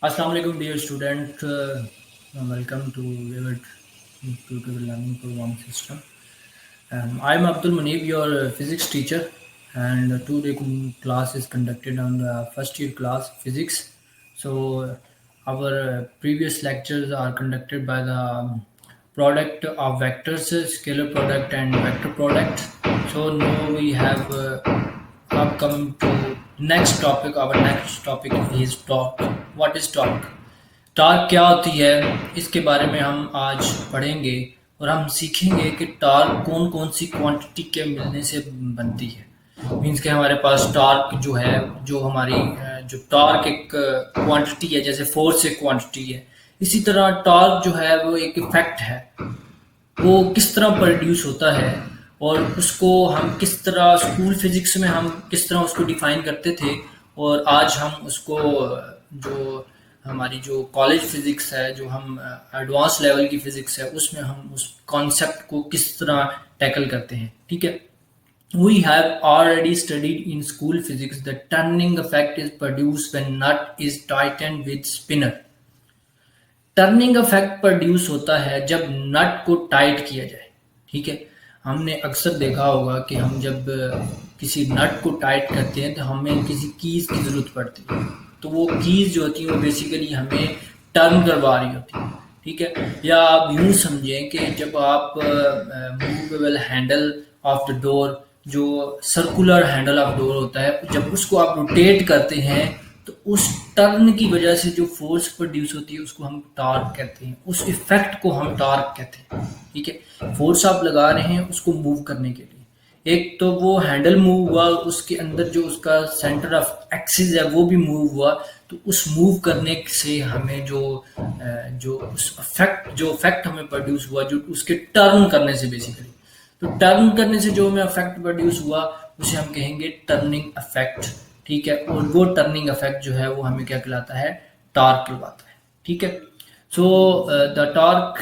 Assalamu alaikum, dear student. Welcome to Vivid Tutorial Learning Program System. I'm Abdul Munib, your physics teacher, and today class is conducted on the first year class physics. So our previous lectures are conducted by the product of vectors, scalar product, and vector product. So now we have upcoming to next topic. Our next topic is torque. What is torque? Torque क्या होती है इसके बारे में हम आज पढ़ेंगे और हम सीखेंगे कि टार्क कौन कौन सी क्वांटिटी के मिलने से बनती है। मीन्स कि हमारे पास टार्क जो है, जो हमारी जो टार्क एक क्वांटिटी है, जैसे फोर्स एक क्वांटिटी है, इसी तरह टार्क जो है वो एक इफेक्ट है। वो किस तरह प्रोड्यूस होता है और उसको हम किस तरह स्कूल फिजिक्स में हम किस तरह उसको डिफाइन करते थे, और आज हम उसको जो हमारी जो कॉलेज फिजिक्स है, जो हम एडवांस लेवल की फिजिक्स है, उसमें हम उस कॉन्सेप्ट को किस तरह टैकल करते हैं। ठीक है, we have already studied in school physics the turning effect is produced when nut is tightened with spinner। Turning effect produce होता है जब नट को टाइट किया जाए। ठीक है, हमने अक्सर देखा होगा कि हम जब किसी नट को टाइट करते हैं तो हमें किसी कीज की जरूरत पड़ती है, तो वो कीज जो होती है वो बेसिकली हमें टर्न करवा रही होती है। ठीक है, या आप यूं समझें कि जब आप movable handle of the door, जो सर्कुलर हैंडल ऑफ डोर होता है, जब उसको आप रोटेट करते हैं तो उस टर्न की वजह से जो फोर्स प्रोड्यूस होती है उसको हम टॉर्क कहते हैं, उस इफेक्ट को हम टॉर्क कहते हैं। ठीक है, फोर्स आप लगा रहे हैं उसको मूव करने के लिए, एक तो वो हैंडल मूव हुआ, उसके अंदर जो उसका सेंटर ऑफ एक्सिस है वो भी मूव हुआ, तो उस मूव करने से हमें जो उस इफेक्ट हमें प्रोड्यूस हुआ, जो उसके टर्न करने से बेसिकली, तो टर्न करने से जो हमें इफेक्ट प्रोड्यूस हुआ उसे हम कहेंगे टर्निंग इफेक्ट। ठीक है, और वो टर्निंग इफेक्ट जो है वो हमें क्या कहलाता है, टॉर्क कहलाता है। ठीक है, so the torque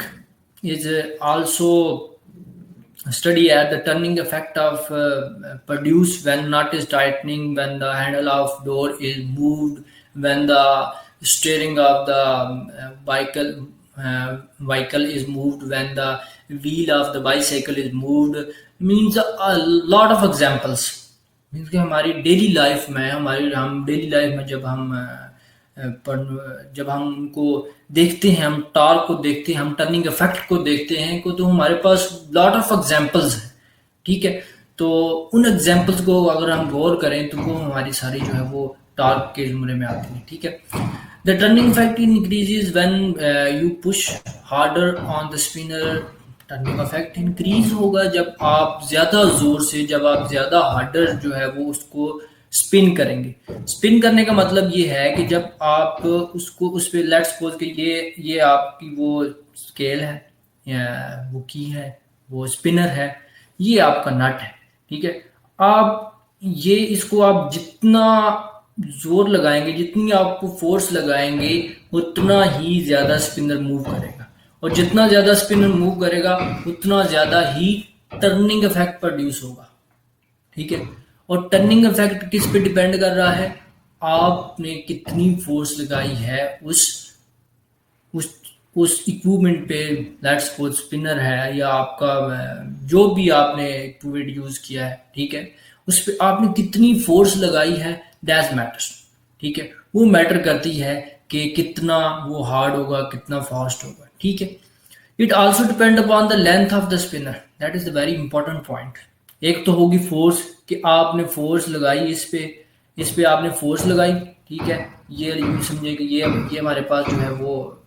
is also study at the turning effect of produced when nut is tightening, when the handle of door is moved, when the steering of the vehicle is moved, when the wheel of the bicycle is moved, means a lot of examples। Means कि हमारी daily life में, हम daily life में जब हम उनको देखते हैं, हम टॉर्क को देखते हैं, हम टर्निंग इफेक्ट को देखते हैं को, तो हमारे पास लॉट ऑफ एग्जांपल्स हैं। ठीक है, तो उन एग्जांपल्स को अगर हम गौर करें तो वो हमारी सारी जो है वो टॉर्क के जुमरे में आती है। ठीक है, the turning effect increases when you push harder on the spinner. Turning effect increase होगा जब आप ज्यादा जोर से, जब आप ज्यादा हार्डर जो है वो उसको स्पिन करेंगे। स्पिन करने का मतलब ये है कि जब आप उसको उस पे लेट्स सपोज कि ये आपकी वो स्केल है, या वो की है, वो स्पिनर है, ये आपका नट है। ठीक है, आप इसको आप जितना जोर लगाएंगे, जितनी आप फोर्स लगाएंगे, उतना ही ज्यादा स्पिनर मूव करेगा, और जितना ज्यादा स्पिनर मूव करेगा उतना ज्यादा ही टर्निंग इफेक्ट प्रोड्यूस होगा। ठीक है, और टर्निंग इफेक्ट किस पे डिपेंड कर रहा है, आपने कितनी फोर्स लगाई है उस इक्विपमेंट पे। लेट्स सपोज स्पिनर है, या आपका जो भी आपने इक्विपमेंट यूज किया है, ठीक है, उस पे आपने कितनी फोर्स लगाई है, दैट मैटर्स। ठीक है, वो मैटर करती है कि कितना वो हार्ड होगा, कितना फास्ट होगा। ठीक है, it also depend upon the length of the spinner, that is the very important point. एक तो होगी फोर्स कि आपने फोर्स लगाई, इस पे आपने फोर्स लगाई। ठीक है, ये यूं समझिए कि ये हमारे पास जो है वो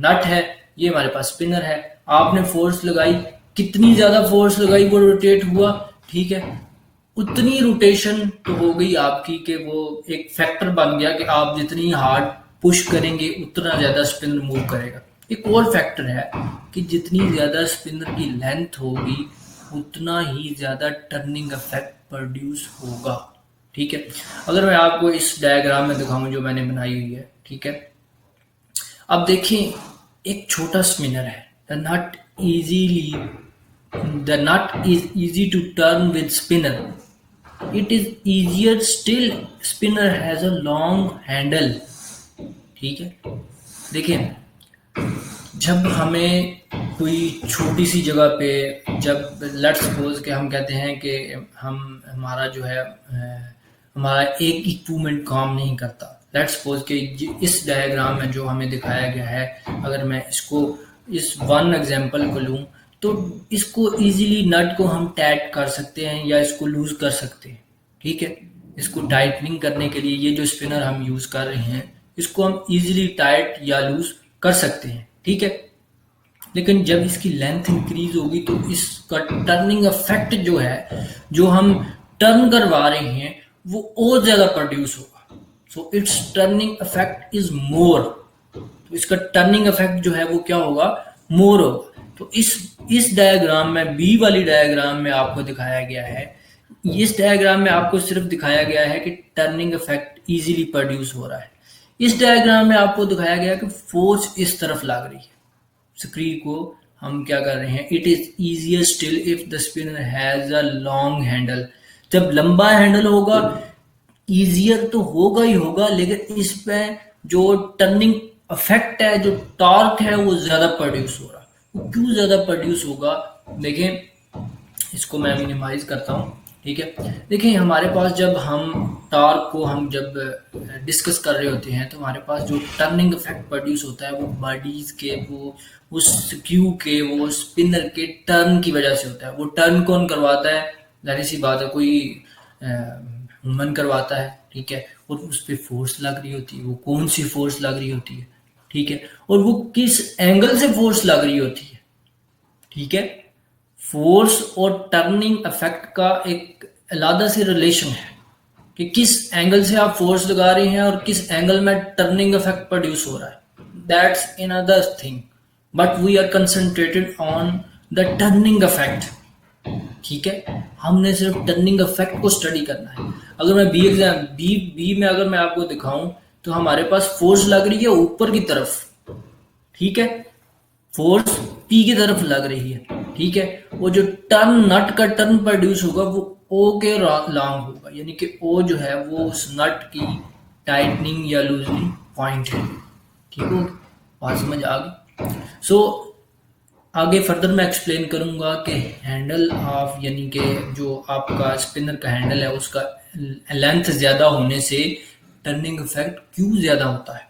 नट है, ये हमारे पास स्पिनर है, आपने फोर्स लगाई, कितनी ज्यादा फोर्स लगाई, वो रोटेट हुआ। ठीक है, उतनी रोटेशन तो हो गई आपकी कि वो एक फैक्टर बन गया कि आप जितनी हार्ड पुश करेंगे उतना ज्यादा स्पिनर मूव करेगा। एक और फैक्टर है कि जितनी ज्यादा स्पिनर की लेंथ होगी उतना ही ज्यादा टर्निंग इफेक्ट प्रोड्यूस होगा। ठीक है, अगर मैं आपको इस डायग्राम में दिखाऊं जो मैंने बनाई हुई है, ठीक है, अब देखें, एक छोटा स्पिनर है, the nut is easy to turn with spinner, it is easier still, spinner has a long handle, ठीक है, देखिए जब हमें कोई छोटी सी जगह पे, जब लेट्स सपोज कि हम कहते हैं कि हम हमारा जो है हमारा एक इक्विपमेंट काम नहीं करता। लेट्स सपोज कि इस डायग्राम में जो हमें दिखाया गया है, अगर मैं इसको इस वन एग्जांपल को लूं तो इसको इजीली नट को हम टाइट कर सकते हैं या इसको लूज कर सकते हैं। ठीक है, इसको टाइटनिंग करने के लिए ये जो स्पिनर हम यूज कर रहे हैं इसको हम इजीली टाइट या लूज कर सकते हैं। ठीक है, लेकिन जब इसकी लेंथ इंक्रीज होगी तो इसका टर्निंग इफेक्ट जो है, जो हम टर्न करवा रहे हैं, वो और ज्यादा प्रोड्यूस होगा। So it's turning effect is more. तो इसका टर्निंग इफेक्ट जो है वो क्या होगा, मोर होगा। तो इस डायग्राम में, बी वाली डायग्राम में आपको दिखाया गया है, इस डायग्राम में आपको सिर्फ दिखाया गया है कि टर्निंग इफेक्ट इजीली प्रोड्यूस हो रहा है। इस डायग्राम में आपको दिखाया गया है कि फोर्स इस तरफ लग रही है। स्क्रू को हम क्या कर रहे हैं, it is easier still if the spinner has a long handle. जब लंबा हैंडल होगा इजियर तो होगा ही होगा, लेकिन इस पे जो टर्निंग इफेक्ट है, जो टॉर्क है, वो ज्यादा प्रोड्यूस हो रहा है। वो क्यों ज्यादा प्रोड्यूस होगा, देखें इसको मैं मिनिमाइज करता हूँ। ठीक है, देखिए हमारे पास जब हम टॉर्क को हम जब डिस्कस कर रहे होते हैं तो हमारे पास जो टर्निंग इफेक्ट प्रोड्यूस होता है वो बॉडीज के, वो उस स्क्रू के, वो स्पिनर के टर्न की वजह से होता है। वो टर्न कौन करवाता है, जाहिर सी बात है कोई ह्यूमन करवाता है। ठीक है, और उस पर फोर्स लग रही होती है, वो कौन सी फोर्स लग रही होती है, ठीक है, और वो किस एंगल से फोर्स लग रही होती है। ठीक है, फोर्स और टर्निंग इफेक्ट का एक अलग से रिलेशन है कि किस एंगल से आप फोर्स लगा रहे हैं और किस एंगल में टर्निंग इफेक्ट प्रोड्यूस हो रहा है। That's another thing, but we are concentrated on the turning effect. ठीक है, हमने सिर्फ टर्निंग इफेक्ट को स्टडी करना है। अगर मैं बी में अगर मैं आपको दिखाऊं तो हमारे पास फोर्स लग रही है ऊपर की तरफ। ठीक है, फोर्स पी की तरफ लग रही है। ठीक है, वो जो टर्न नट का टर्न प्रोड्यूस होगा वो ओ के लॉन्ग होगा, यानी कि ओ जो है वो उस नट की टाइटनिंग या लूजनिंग पॉइंट है। ठीक हो, बात समझ आ गई। सो आगे फर्दर मैं एक्सप्लेन करूंगा कि हैंडल ऑफ, यानी कि जो आपका स्पिनर का हैंडल है उसका लेंथ ज्यादा होने से टर्निंग इफेक्ट क्यों ज्यादा होता है।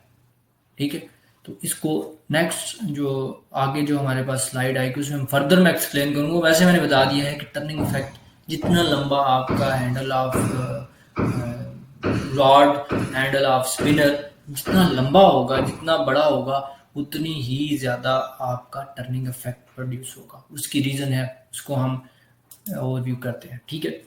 ठीक है, तो इसको नेक्स्ट जो आगे जो हमारे पास स्लाइड आएगी उसमें फर्दर मैं एक्सप्लेन करूंगा। वैसे मैंने बता दिया है कि टर्निंग इफेक्ट जितना लंबा आपका handle of rod, handle off spinner जितना लंबा होगा, जितना बड़ा होगा, उतनी ही ज्यादा आपका टर्निंग इफेक्ट प्रोड्यूस होगा। उसकी रीजन है, उसको हम ओवरव्यू करते हैं। ठीक है,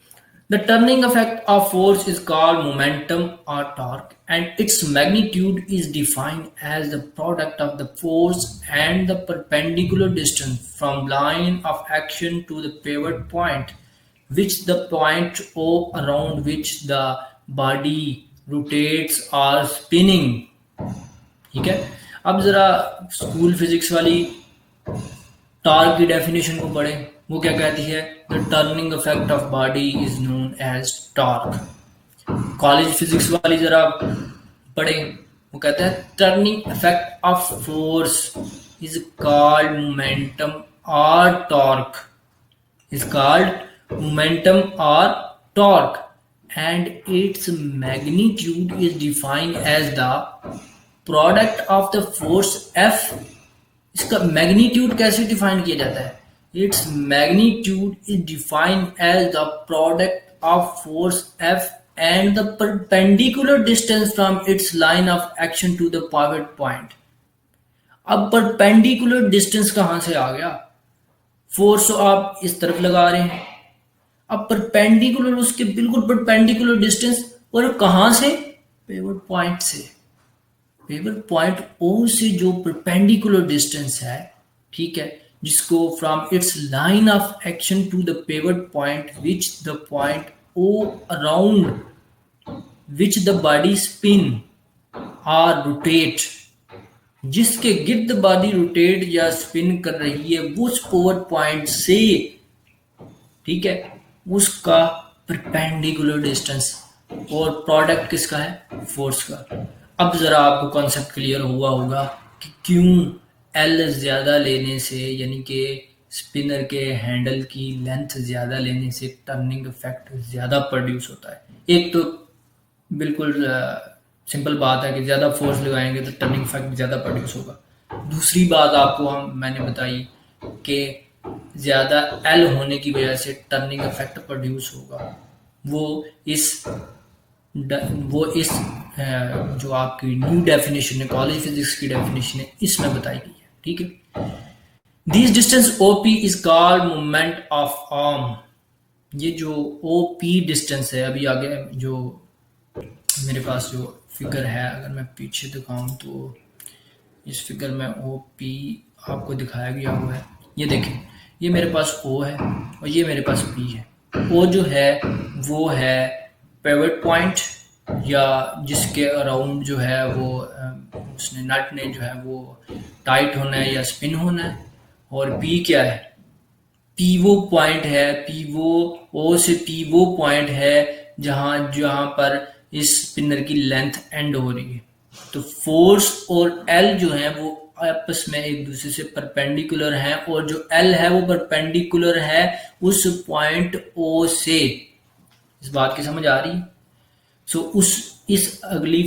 the turning effect of force is called momentum or torque, and its magnitude is defined as the product of the force and the perpendicular distance from line of action to the pivot point, which the point O around which the body rotates or spinning. ठीक है, अब जरा school physics वाली torque की definition को पढ़ें। वो क्या कहती है, the turning effect of body is known as torque. College physics वाली जरा पढ़ें, वो कहता है turning effect of force is called momentum और टॉर्क, इज कॉल्ड मोमेंटम और torque, and its magnitude is defined as the product of the force f. इसका magnitude कैसे डिफाइन किया जाता है, its magnitude is defined as the product of force f and the perpendicular distance from its line of action to the pivot point. अब perpendicular distance कहां से आ गया, force आप इस तरफ लगा रहे हैं, अब परपेंडिकुलर, उसके बिल्कुल परपेंडिकुलर डिस्टेंस, और कहां से, पिवट पॉइंट से। पिवट पॉइंट ओ से जो परपेंडिकुलर डिस्टेंस है, ठीक है, जिसको from its line of action to the pivot point which the point O around which the body spin और रोटेट, जिसके गिर्द बॉडी रोटेट या स्पिन कर रही है, उस पिवट पॉइंट से, ठीक है, उसका परपेंडिकुलर डिस्टेंस, और प्रोडक्ट किसका है, फोर्स का। अब ज़रा आपको कॉन्सेप्ट क्लियर हुआ होगा कि क्यों एल ज़्यादा लेने से, यानी कि स्पिनर के हैंडल की लेंथ ज़्यादा लेने से टर्निंग इफेक्ट ज़्यादा प्रोड्यूस होता है। एक तो बिल्कुल सिंपल बात है कि ज़्यादा फोर्स लगाएंगे तो टर्निंग इफेक्ट ज़्यादा प्रोड्यूस होगा। दूसरी बात आपको मैंने बताई कि ज़्यादा एल होने की वजह से टर्निंग इफेक्ट प्रोड्यूस होगा, वो इस जो आपकी न्यू डेफिनेशन है, कॉलेज फिजिक्स की डेफिनेशन है, इसमें बताई गई है। ठीक है, this distance OP is called moment of arm. ये जो ओपी डिस्टेंस है, अभी आगे जो मेरे पास जो फिगर है, अगर मैं पीछे दिखाऊं तो इस फिगर में ओपी आपको दिखाया गया हुआ है। ये देखें, ये मेरे पास ओ है और ये मेरे पास पी है। ओ जो है वो है पिवट पॉइंट, या जिसके अराउंड जो है वो उसने नट ने जो है वो टाइट होना है या स्पिन होना है। और पी क्या है? पीवो पॉइंट है। पीवो, ओ से पीवो पॉइंट है जहां जहां पर इस स्पिनर की लेंथ एंड हो रही है। तो फोर्स और एल जो है वो आपस में एक दूसरे से परपेंडिकुलर हैं, और जो एल है वो परपेंडिकुलर है उस पॉइंट ओ से। इस बात की समझ आ रही है? सो इस अगली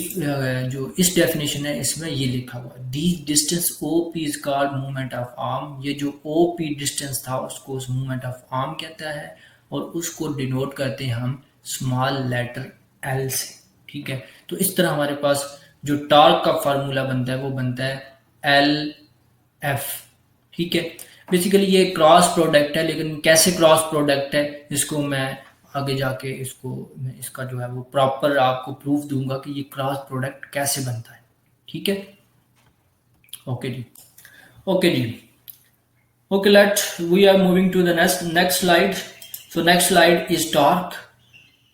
जो इस डेफिनेशन है इसमें ये लिखा हुआ है, the distance O P is called movement of arm. ये जो ओ पी डिस्टेंस था उसको मूवमेंट ऑफ आर्म कहता है, और उसको डिनोट करते हैं हम स्मॉल लेटर एल से। ठीक है, तो इस तरह हमारे पास जो टॉर्क का फार्मूला बनता है वो बनता है एल एफ। ठीक है, बेसिकली ये क्रॉस प्रोडक्ट है, लेकिन कैसे क्रॉस प्रोडक्ट है इसको मैं आगे जाके इसका जो है वो प्रॉपर आपको प्रूफ दूंगा कि ये क्रॉस प्रोडक्ट कैसे बनता है। ठीक है, ओके जी, ओके जी, okay, let we are moving to the next slide. So next slide is torque.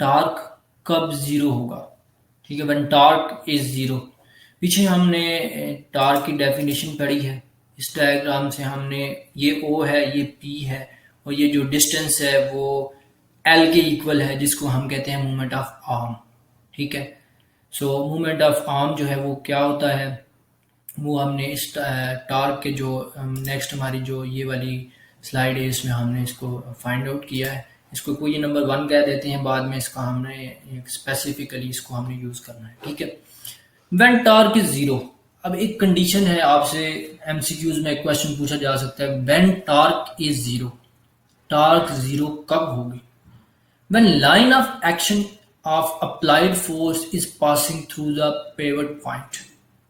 Torque कब जीरो होगा? ठीक है, व्हेन टॉर्क इज जीरो। पीछे हमने टॉर्क की डेफिनेशन पढ़ी है। इस डायग्राम से हमने, ये ओ है, ये पी है, और ये जो डिस्टेंस है वो एल के इक्वल है, जिसको हम कहते हैं मूवमेंट ऑफ आर्म। ठीक है, सो मूवमेंट ऑफ आर्म जो है वो क्या होता है, वो हमने इस टॉर्क के जो नेक्स्ट हमारी जो ये वाली स्लाइड है इसमें हमने इसको फाइंड आउट किया है। इसको कोई नंबर 1 कह देते हैं, बाद में इसका हमने स्पेसिफिकली इसको हमने यूज करना है। ठीक है, व्हेन टॉर्क इज जीरो। अब एक कंडीशन है, आपसे एमसीक्यूज में एक क्वेश्चन पूछा जा सकता है, when torque is zero, torque zero कब होगी? When line of action of applied force is passing through the pivot point।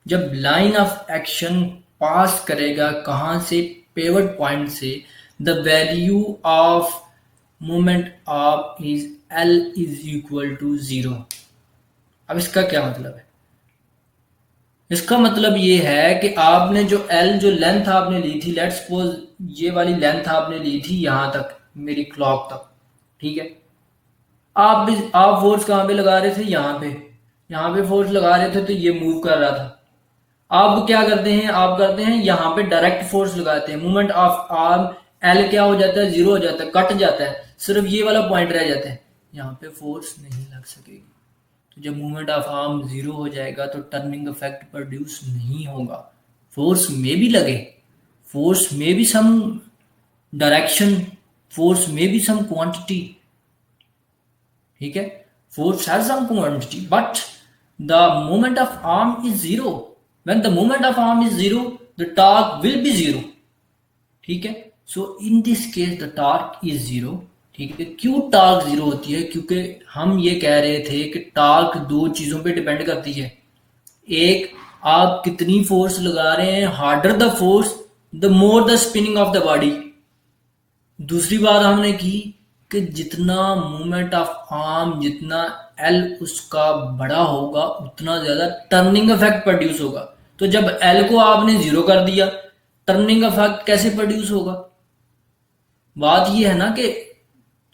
जब line of action पास करेगा कहाँ से? pivot point से, the value of moment of is L is equal to 0। अब इसका क्या मतलब है? इसका मतलब ये है कि आपने जो L जो लेंथ आपने ली थी, लेट्स सपोज ये वाली लेंथ आपने ली थी यहां तक, मेरी क्लॉक तक। ठीक है, आप फोर्स कहाँ पे लगा रहे थे? यहाँ पे फोर्स लगा रहे थे तो ये मूव कर रहा था। आप क्या करते हैं? आप करते हैं यहाँ पे डायरेक्ट फोर्स लगाते हैं, मूवमेंट ऑफ आर्म एल क्या हो जाता है? जीरो हो जाता है, कट जाता है, सिर्फ ये वाला पॉइंट रह जाता है, यहाँ पे फोर्स नहीं लग सकेगी। तो जब मूवमेंट ऑफ आर्म जीरो हो जाएगा तो टर्निंग इफेक्ट प्रोड्यूस नहीं होगा। फोर्स में भी लगे, फोर्स में भी सम डायरेक्शन, फोर्स में भी सम क्वांटिटी। ठीक है, force has some quantity but the moment of arm is zero। when the moment of arm is zero the torque will be zero। ठीक है, so in this case the torque is zero। ठीक है, क्यों torque zero होती है? क्योंकि हम ये कह रहे थे कि टॉर्क दो चीजों पे डिपेंड करती है। एक, आप कितनी फोर्स लगा रहे हैं, harder the force the more the spinning of the body. दूसरी बात हमने की कि जितना मूवमेंट ऑफ आर्म, जितना एल उसका बड़ा होगा उतना ज्यादा टर्निंग इफेक्ट प्रोड्यूस होगा। तो जब एल को आपने जीरो कर दिया, टर्निंग इफेक्ट कैसे प्रोड्यूस होगा? बात ये है ना कि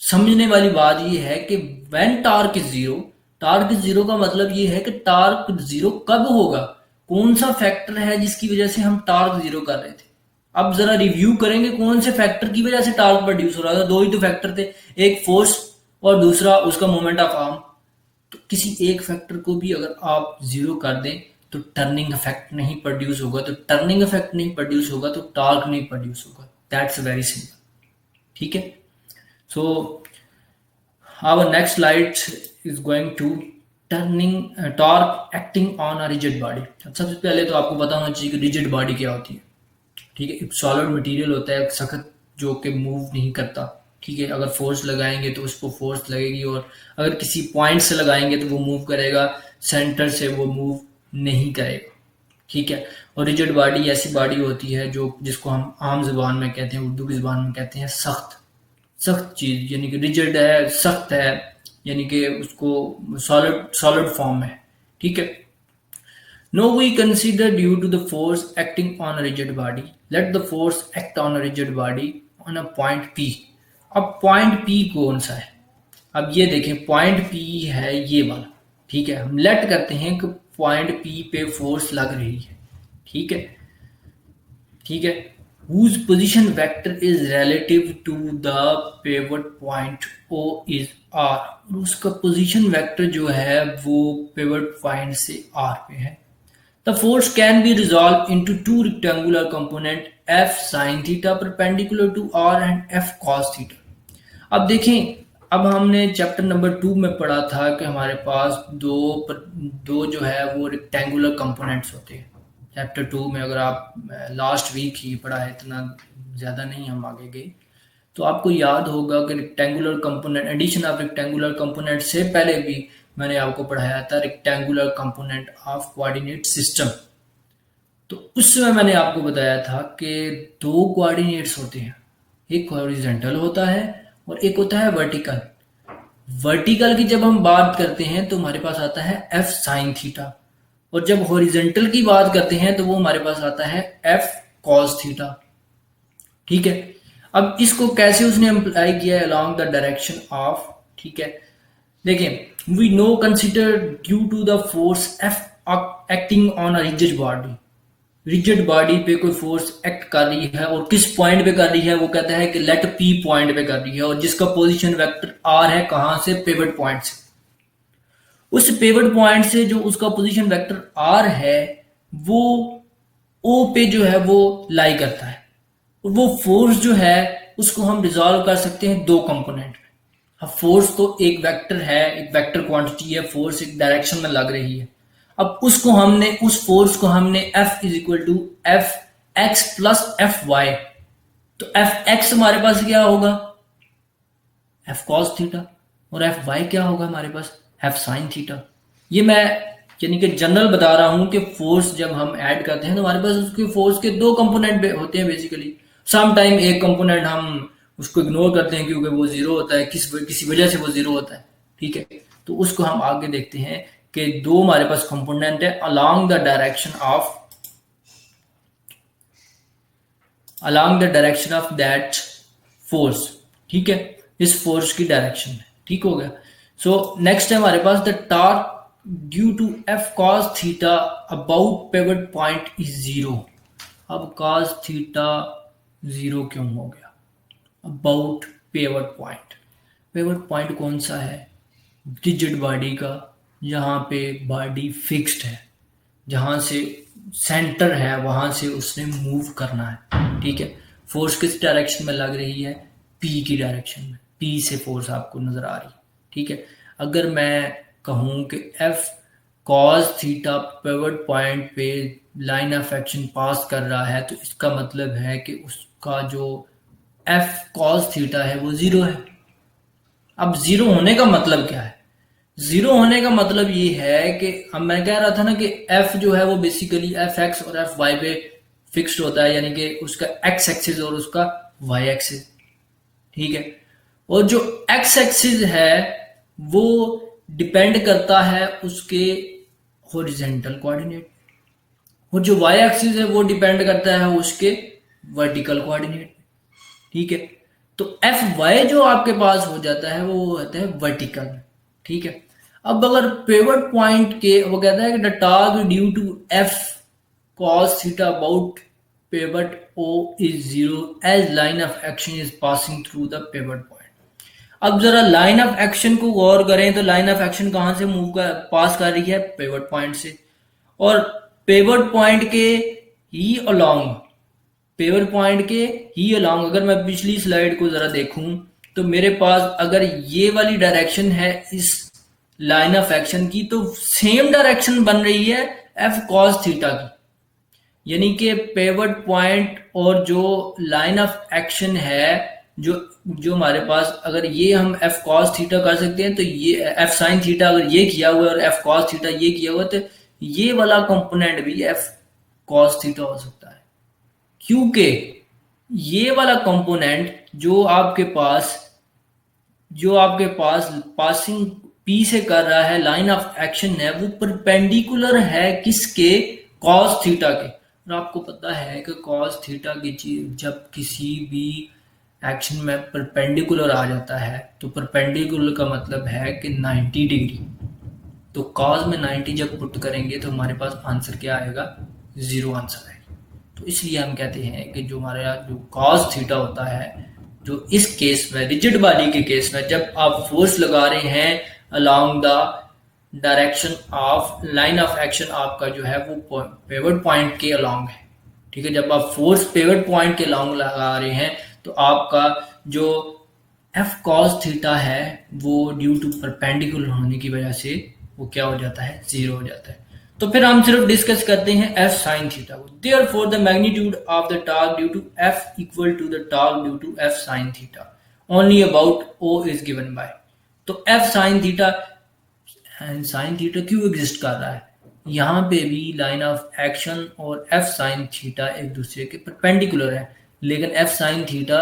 समझने वाली बात ये है कि when torque is zero, torque is zero का मतलब ये है कि टॉर्क जीरो कब होगा, कौन सा फैक्टर है जिसकी वजह से हम टॉर्क जीरो कर रहे थे। अब जरा रिव्यू करेंगे कौन से फैक्टर की वजह से टॉर्क प्रोड्यूस हो रहा था। दो ही तो फैक्टर थे, एक फोर्स और दूसरा उसका मोमेंट ऑफ आर्म। तो किसी एक फैक्टर को भी अगर आप जीरो कर दें तो टर्निंग इफेक्ट नहीं प्रोड्यूस होगा, तो टर्निंग इफेक्ट नहीं प्रोड्यूस होगा तो टॉर्क नहीं प्रोड्यूस होगा। That's very simple. ठीक है, सो our next slide is going to turning torque acting on a rigid body। अब सबसे पहले तो आपको पता होना चाहिए कि रिजिड बॉडी क्या होती है। ठीक है, एक सॉलिड मटेरियल होता है, सख्त, जो कि मूव नहीं करता। ठीक है, अगर फोर्स लगाएंगे तो उसको फोर्स लगेगी, और अगर किसी पॉइंट से लगाएंगे तो वो मूव करेगा, सेंटर से वो मूव नहीं करेगा। ठीक है, और रिजिड बॉडी ऐसी बॉडी होती है जो जिसको हम आम जुबान में कहते हैं, उर्दू की जुबान में कहते हैं सख्त। सख्त चीज यानी कि रिजिड है, सख्त है, यानी कि उसको सॉलिड सॉलिड फॉर्म है। ठीक है, now we consider due to the force acting on a rigid body, let the force act on a rigid body on a point P. अब पॉइंट पी कौन सा है? अब ये देखें, पॉइंट पी है ये वाला। ठीक है, हम लेट करते हैं कि पॉइंट पी पे फोर्स लग रही है। ठीक है, ठीक है, whose position vector is relative to the pivot point O is R, और उसका पोजीशन वेक्टर जो है वो पिवट पॉइंट से R पे है। The force can be resolved into two rectangular component F sin theta perpendicular to R and F cos theta। अब देखें, अब हमने चैप्टर नंबर 2 में पढ़ा था कि हमारे पास दो जो है वो रेक्टेंगुलर कंपोनेंट्स होते हैं। चैप्टर 2 में अगर आप लास्ट वीक ही पढ़ा है, इतना ज़्यादा नहीं हम आगे गए, तो आपको याद होगा कि rectangular component, addition of rectangular component से पहले भी मैंने आपको पढ़ाया था rectangular component of coordinate system. तो उसमें मैंने आपको बताया था कि दो कोऑर्डिनेट्स होते हैं, एक हॉरिजॉन्टल होता है और एक होता है वर्टिकल। वर्टिकल की जब हम बात करते हैं तो हमारे पास आता है एफ साइन थीटा, और जब हॉरिजॉन्टल की बात करते हैं तो वो हमारे पास आता है एफ कॉस थीटा। ठीक है, अब इसको कैसे उसने अप्लाई किया है अलोंग द डायरेक्शन ऑफ। ठीक है, देखें, we now consider due to the force f acting on a rigid body. Rigid body पे कोई फोर्स एक्ट कर रही है, और किस पॉइंट पे कर रही है? वो कहता है कि लेट पी पॉइंट पे कर रही है, और जिसका पोजीशन वेक्टर आर है, कहां से? पिवट पॉइंट से। उस पिवट पॉइंट से जो उसका पोजीशन वेक्टर आर है वो ओ पे जो है वो लाई करता है, और वो फोर्स जो है उसको हम रिजॉल्व कर सकते हैं दो कंपोनेंट में। अब फोर्स तो एक वेक्टर है, एक वेक्टर क्वांटिटी है, फोर्स एक डायरेक्शन में लग रही है। अब उसको हमने, उस फोर्स को हमने F is equal to f x plus f y, तो एफ एक्स हमारे पास क्या होगा? एफ कॉस थीटा, और एफ वाई क्या होगा हमारे पास? F sine theta. ये मैं यानी कि जनरल बता रहा हूं कि फोर्स जब हम ऐड करते हैं तो हमारे पास उसके फोर्स के दो कंपोनेंट होते हैं बेसिकली। सम टाइम एक कंपोनेंट हम उसको इग्नोर करते हैं क्योंकि वो जीरो होता है, किसी वजह से वो जीरो होता है। ठीक है, तो उसको हम आगे देखते हैं कि दो हमारे पास कंपोनेंट है along the direction of that force. ठीक है, इस फोर्स की डायरेक्शन में। ठीक हो गया। सो नेक्स्ट है हमारे पास the torque due to F cos theta about pivot point is zero. अब कॉस थीटा जीरो क्यों हो गया? About pivot point, pivot point कौन सा है? रिजिड बॉडी का, जहां पे बॉडी फिक्स्ड है, जहां से सेंटर है वहां से उसने मूव करना है। ठीक है, फोर्स किस डायरेक्शन में लग रही है? पी की डायरेक्शन में, पी से फोर्स आपको नजर आ रही है। ठीक है, अगर मैं कहूं कि F cos theta pivot point पे लाइन ऑफ एक्शन पास कर रहा है, तो इसका मतलब है कि उसका जो एफ कॉस थीटा है वो जीरो है। अब जीरो होने का मतलब क्या है? जीरो होने का मतलब ये है कि अब मैं कह रहा था ना कि एफ जो है वो बेसिकली एफ एक्स और एफ वाई पे फिक्स्ड होता है, यानी कि उसका एक्स एक्सिस और उसका वाई एक्सिस। ठीक है, और जो एक्स एक्सिस है वो डिपेंड करता है उसके हॉरिजॉन्टल कोऑर्डिनेट, और जो वाई एक्सिस है वो डिपेंड करता है उसके वर्टिकल कोऑर्डिनेट। ठीक है, तो एफ वाई जो आपके पास हो जाता है वो होता है वर्टिकल। ठीक है, अब अगर पिवट पॉइंट के, वो कहता है कि the torque due to F cos theta about pivot O is zero as line of action is passing through the pivot point. अब जरा लाइन ऑफ एक्शन को गौर करें तो लाइन ऑफ एक्शन कहां से पास कर रही है? पिवट पॉइंट से। और पेवट पॉइंट के ही अलोंग, पेवट पॉइंट के ही अलोंग, अगर मैं पिछली स्लाइड को जरा देखूं तो मेरे पास अगर ये वाली डायरेक्शन है इस लाइन ऑफ एक्शन की, तो सेम डायरेक्शन बन रही है एफ कॉस थीटा की, यानी कि पेवट पॉइंट और जो लाइन ऑफ एक्शन है, जो जो हमारे पास, अगर ये हम एफ कॉस थीटा कर सकते हैं, तो ये एफ साइन थीटा अगर ये किया हुआ है और एफ कॉस थीटा ये किया हुआ है, तो ये वाला कंपोनेंट भी एफ कॉस थीटा हो सकता है, क्योंकि ये वाला कंपोनेंट जो आपके पास पासिंग पी से कर रहा है, लाइन ऑफ एक्शन है, वो परपेंडिकुलर है किसके, कॉस थीटा के। और आपको पता है कि कॉस थीटा की चीज जब किसी भी एक्शन में परपेंडिकुलर आ जाता है, तो परपेंडिकुलर का मतलब है कि 90 डिग्री, तो कॉस में 90 जब पुट करेंगे तो हमारे पास आंसर क्या आएगा, 0 आंसर आएगा। तो इसलिए हम कहते हैं कि जो हमारा जो कॉस थीटा होता है, जो इस केस में रिजिड बॉडी के केस में जब आप फोर्स लगा रहे हैं along the direction of line of action, आपका जो है वो पेवट पॉइंट के अलोंग है, ठीक है। जब आप फोर्स पेवट पॉइंट के अलोंग लगा रहे हैं तो आपका जो एफ कॉस थीटा है वो ड्यू टू परपेंडिकुलर होने की वजह से वो क्या हो जाता है, 0 हो जाता है। तो फिर हम सिर्फ डिस्कस करते हैं एफ साइन थीटा को। Therefore the magnitude of the torque due to F equal to the torque due to F sine theta only about O is given by. तो F sine theta and sine theta क्यों exist कर रहा है, यहाँ पे भी line of action और F sine theta एक दूसरे के परपेंडिकुलर है, लेकिन एफ साइन थीटा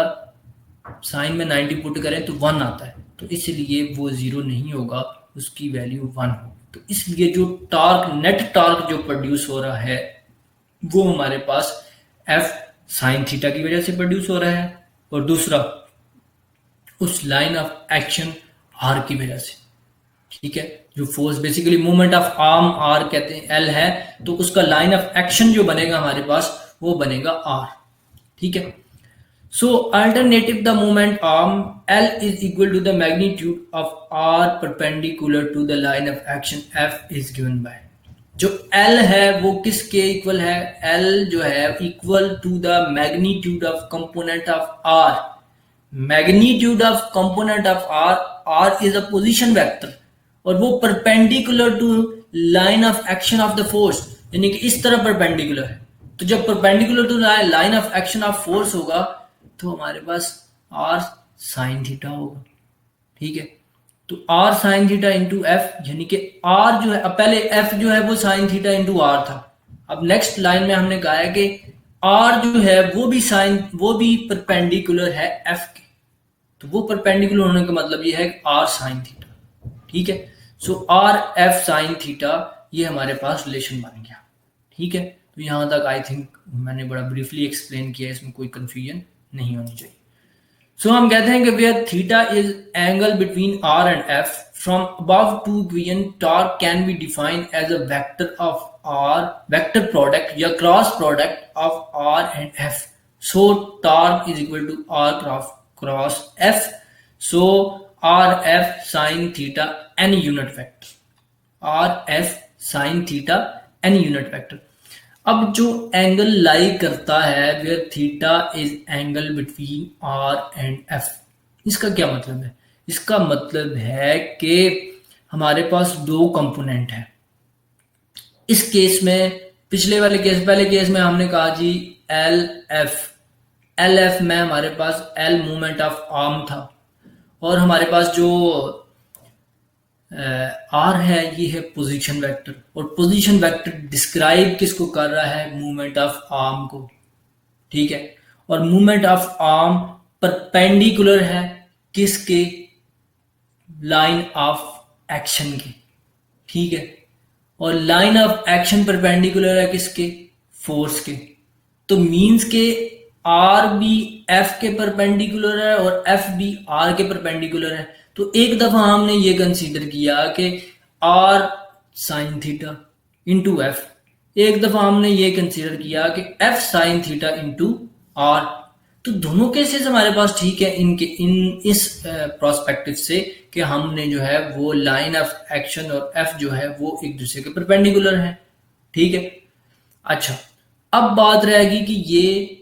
साइन में 90 पुट करें तो 1 आता है, तो इसलिए वो 0 नहीं होगा, उसकी वैल्यू 1 होगी। तो इसलिए जो टॉर्क, नेट टॉर्क जो प्रोड्यूस हो रहा है वो हमारे पास एफ साइन थीटा की वजह से प्रोड्यूस हो रहा है, और दूसरा उस लाइन ऑफ एक्शन आर की वजह से, ठीक है। जो force basically movement of arm r कहते हैं, एल है, तो उसका लाइन ऑफ एक्शन जो बनेगा हमारे पास वो बनेगा आर, ठीक है। So alternative the moment arm L is equal to the magnitude of R perpendicular to the line of action F is given by। जो L है वो किसके इक्वल है, L जो है equal to the magnitude of component of R। Magnitude of component of R, R is a position vector और वो perpendicular to line of action of the force, यानी कि इस तरह परपेंडिकुलर है। तो जब perpendicular to line of action of force होगा तो हमारे पास आर साइन थीटा होगा, ठीक है। तो r sine theta into f, यानी कि आर जो है, अब पहले एफ जो है वो साइन थीटा इंटू आर था, अब नेक्स्ट लाइन में हमने कहा है कि आर जो है वो भी परपेंडिकुलर है एफ के, तो वो परपेंडिकुलर होने का मतलब ये है आर साइन थीटा, ठीक है। सो आर एफ साइन थीटा ये हमारे पास रिलेशन बन गया, ठीक है। तो यहां तक आई थिंक मैंने बड़ा ब्रीफली एक्सप्लेन किया, इसमें कोई कंफ्यूजन नहीं होनी चाहिए। सो हम कहते हैं कि where theta is angle between R and F, from above two equation torque can be defined as a vector of R, vector product या cross product of R and F. So torque is equal to are cross F, so R F sine theta any unit vector, R F sine theta any unit vector. अब जो angle lie करता है where theta is angle between R and F, इसका क्या मतलब है, इसका मतलब है कि हमारे पास दो कंपोनेंट हैं। इस केस में पहले केस में हमने कहा जी एल एफ में हमारे पास एल मूवमेंट ऑफ आर्म था, और हमारे पास जो आर है ये है पोजीशन वेक्टर, और पोजीशन वेक्टर डिस्क्राइब किसको कर रहा है, मूवमेंट ऑफ आर्म को, ठीक है। और मूवमेंट ऑफ आर्म परपेंडिकुलर है किसके, लाइन ऑफ एक्शन के, ठीक है। और लाइन ऑफ एक्शन परपेंडिकुलर है किसके, फोर्स के। तो मींस के आर भी एफ के परपेंडिकुलर है और एफ भी आर के परपेंडिकुलर है। तो एक दफा हमने ये कंसीडर किया कि r sine theta into f, एक दफा हमने ये कंसीडर किया कि f sine theta into r. तो दोनों केसेस हमारे पास ठीक है इस प्रोस्पेक्टिव से कि हमने जो है वो लाइन ऑफ एक्शन और एफ जो है वो एक दूसरे के परपेंडिकुलर है, ठीक है। अच्छा, अब बात रहेगी कि ये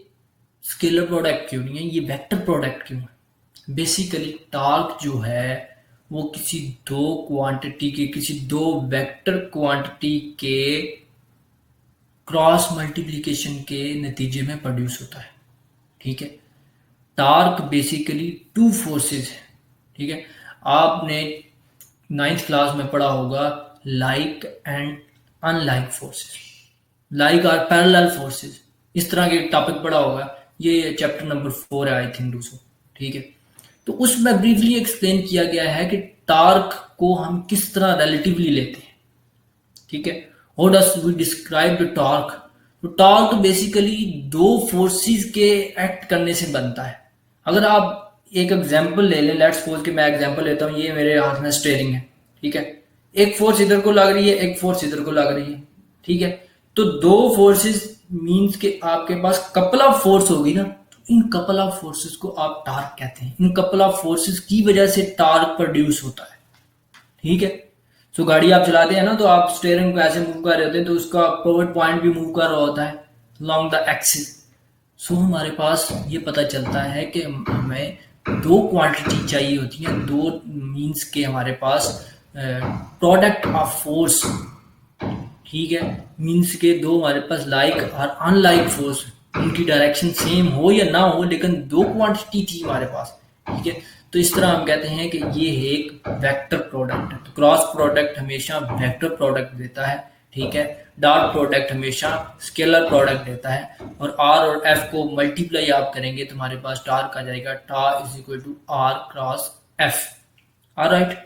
स्केलर प्रोडक्ट क्यों नहीं है, ये वेक्टर प्रोडक्ट क्यों है। बेसिकली टॉर्क जो है वो किसी दो क्वांटिटी के, किसी दो वेक्टर क्वांटिटी के क्रॉस मल्टीप्लिकेशन के नतीजे में प्रोड्यूस होता है। ठीक है, टॉर्क बेसिकली टू फोर्सेस है। ठीक है, आपने नाइन्थ क्लास में पढ़ा होगा like and unlike forces, like are parallel forces, इस तरह के टॉपिक पढ़ा होगा। ये चैप्टर नंबर 4 है आई थिंक दूसरा। ठीक है, तो उसमें ब्रीफली एक्सप्लेन किया गया है कि टॉर्क को हम किस तरह रिलेटिवली लेते हैं। ठीक है, how does we describe the torque. तो टॉर्क बेसिकली दो फोर्सेस के एक्ट करने से बनता है। अगर आप एक एग्जांपल ले लें, लेट्स सपोज कि मैं एग्जांपल लेता हूँ, ये मेरे हाथ में स्टीयरिंग है। ठीक है, एक फोर्स इधर को लग रही है, एक फोर्स इधर को लग रही है। ठीक है, तो दो फोर्सेस मींस के आपके पास कपल ऑफ फोर्स होगी ना, तो इन कपल ऑफ फोर्सेस को आप टॉर्क कहते हैं। इन कपल ऑफ फोर्सेस की वजह से टॉर्क प्रोड्यूस होता है। ठीक है, सो गाड़ी आप चलाते हैं ना, तो आप स्टीयरिंग को ऐसे मूव कर रहे होते हैं, तो उसका पिवट पॉइंट भी मूव कर रहा होता है along द एक्सिस। सो हमारे पास ये पता चलता है कि हमें दो क्वांटिटी चाहिए होती हैं, दो मींस के हमारे पास प्रोडक्ट ऑफ फोर्स। ठीक है, मींस के दो हमारे पास लाइक और अनलाइक फोर्स, उनकी डायरेक्शन सेम हो या ना हो, लेकिन दो क्वांटिटी थी हमारे पास। ठीक है, तो इस तरह हम कहते हैं कि ये एक वेक्टर प्रोडक्ट है। तो क्रॉस प्रोडक्ट हमेशा वेक्टर प्रोडक्ट देता है। ठीक है, डॉट प्रोडक्ट हमेशा स्केलर प्रोडक्ट देता है। और आर और एफ को मल्टीप्लाई आप करेंगे तो हमारे पास टॉर्क आ जाएगा, tau is equal to are cross f. Alright,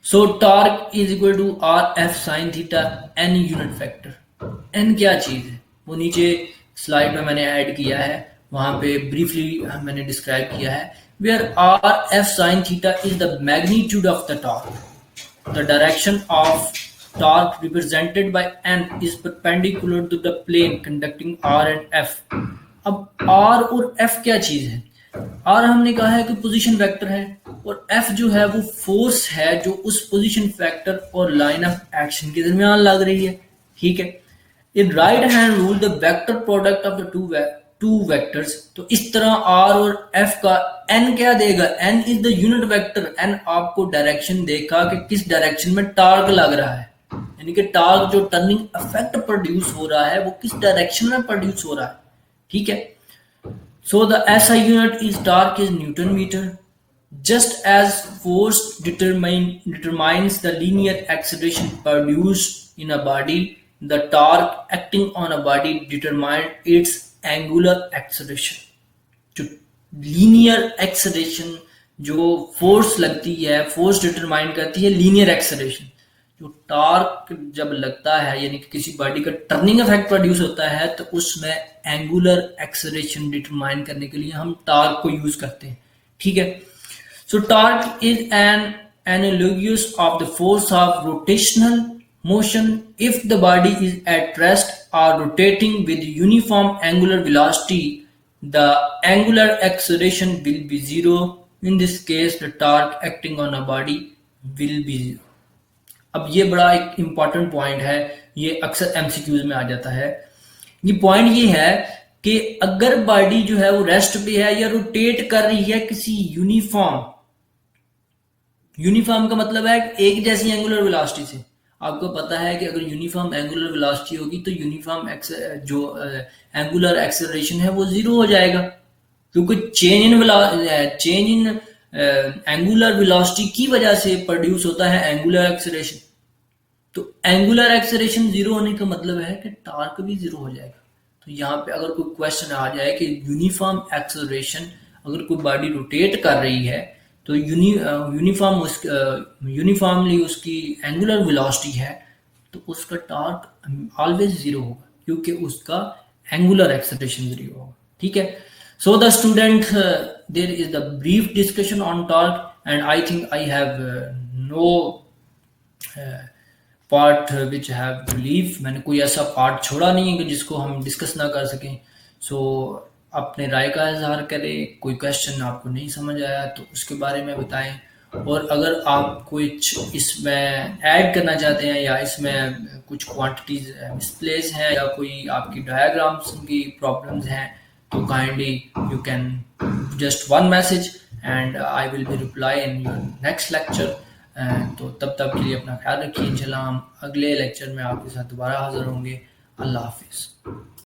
so torque is equal to r F sine theta n unit factor. N क्या चीज है वो नीचे स्लाइड में मैंने ऐड किया है, वहां पे ब्रीफली मैंने डिस्क्राइब किया है। Where r F sine theta is the magnitude of the torque, the direction of torque represented by n is perpendicular to the plane conducting r and f। अब r और f क्या चीज है। r हमने कहा है कि पोजीशन वेक्टर है, और f जो है वो फोर्स है जो उस पोजीशन वेक्टर और लाइन ऑफ एक्शन के दरमियान लग रही है। ठीक है, in right hand rule the vector product of the two vectors. तो इस तरह r और f का n क्या देगा, n is the unit vector. n आपको डायरेक्शन देगा कि किस डायरेक्शन में टॉर्क लग रहा है, यानी कि टॉर्क जो टर्निंग इफेक्ट प्रोड्यूस हो रहा है वो किस डायरेक्शन में प्रोड्यूस हो रहा है। ठीक है, so the SI unit is torque is newton metre. Just as force determines the linear acceleration produced in a body, the torque acting on a body determines its angular acceleration। जो linear acceleration, जो force लगती है, force determine करती है linear acceleration. जो torque जब लगता है यानी कि किसी बॉडी का टर्निंग इफेक्ट प्रोड्यूस होता है, तो उसमें एंगुलर एक्सेलरेशन डिटरमाइन करने के लिए हम टॉर्क को यूज करते हैं। ठीक है, सो torque is an analogous of the force of rotational motion if the body is at rest or rotating with uniform angular velocity, the angular acceleration will be zero। In this case the torque acting on a body will be zero। अब ये बड़ा एक important point है, ये अक्सर MCQs में आ जाता है। ये पॉइंट ये है कि अगर बॉडी जो है वो रेस्ट पे है या रोटेट कर रही है किसी यूनिफॉर्म, यूनिफॉर्म का मतलब है एक जैसी एंगुलर वेलोसिटी से। आपको पता है कि अगर यूनिफॉर्म एंगुलर वेलोसिटी होगी तो यूनिफॉर्म जो एंगुलर एक्सेलरेशन है वो जीरो हो जाएगा, क्योंकि चेंज इन एंगुलर वेलोसिटी की वजह से प्रोड्यूस होता है एंगुलर एक्सेलरेशन। तो एंगुलर एक्सेलरेशन जीरो होने का मतलब है कि टॉर्क भी जीरो हो जाएगा। तो यहाँ पे अगर कोई क्वेश्चन आ जाए कि यूनिफॉर्म एक्सेलरेशन, अगर कोई बॉडी रोटेट कर रही है तो यूनिफॉर्मली उसकी एंगुलर वेलोसिटी है, तो उसका टॉर्क ऑलवेज जीरो होगा, क्योंकि उसका एंगुलर एक्सेलरेशन जीरो होगा। ठीक है, so the student there is the brief discussion on torque and I think I have no part which have to leave. मैंने कोई ऐसा पार्ट छोड़ा नहीं है कि जिसको हम डिस्कस ना कर सकें। सो अपने राय का इजहार करें, कोई क्वेश्चन आपको नहीं समझ आया तो उसके बारे में बताएं, और अगर आप कुछ इसमें ऐड करना चाहते हैं या इसमें कुछ क्वांटिटीज मिसप्लेस हैं या कोई आपकी डायग्राम्स की प्रॉब्लम्स हैं, तो kindly you can just one message and I will be reply in your next lecture. तो तब तक के लिए अपना ख्याल रखिए। इंशाल्लाह हम अगले लेक्चर में आपके साथ दोबारा हाजिर होंगे। अल्लाह हाफिज़।